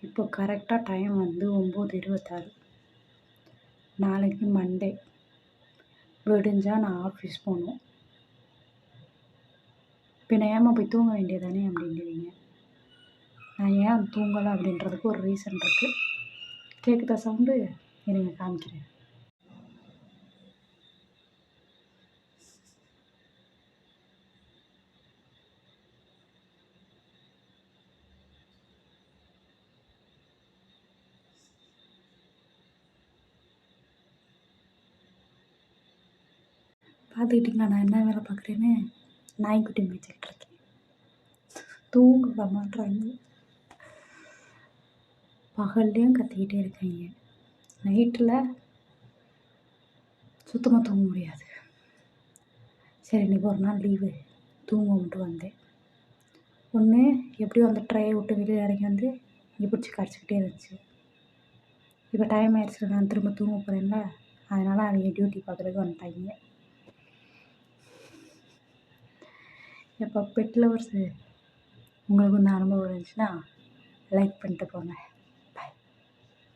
இப்போ கரெக்டாக டைம் வந்து 9:26. நாளைக்கு மண்டே. விடிஞ்சால் நான் ஆஃபீஸ் போகணும். பின்ன ஏம்மா போய் தூங்க வேண்டியதானே அப்படின்னுவீங்க. நான் ஏன் தூங்கலை அப்படின்றதுக்கு ஒரு ரீசன் இருக்குது. கேட்குதா சவுண்டு? இருங்க காமிக்கிறேன். பார்த்துக்கிட்டிங்களா நான் என்ன வேலை பார்க்குறேன்னு? நாய்க்குட்டி மேய்ச்சிக்கிட்டு இருக்கேன். தூங்க விட மாட்றாங்க. பகல்லையும் கத்திக்கிட்டே இருக்காங்க. நைட்டில் சுத்தமாக தூங்க முடியாது. சரி இன்றைக்கி ஒரு நாள் லீவு, தூங்க விட்டு வந்தேன். ஒன்று எப்படியும் அந்த ட்ரையை விட்டு வெளியே இறங்கி வந்து இங்கே பிடிச்சி கடிச்சிக்கிட்டே இருந்துச்சு. இப்போ டைம் ஆயிடுச்சு, நான் திரும்ப தூங்க போகிறேன்ல, அதனால் அவங்க டியூட்டி பார்க்குறதுக்கு வந்துட்டாங்க. எப்போ பெட் லவர்ஸு உங்களுக்கு இந்த அனுபவம் இருந்துச்சுன்னா லைக் பண்ணிட்டு போங்க.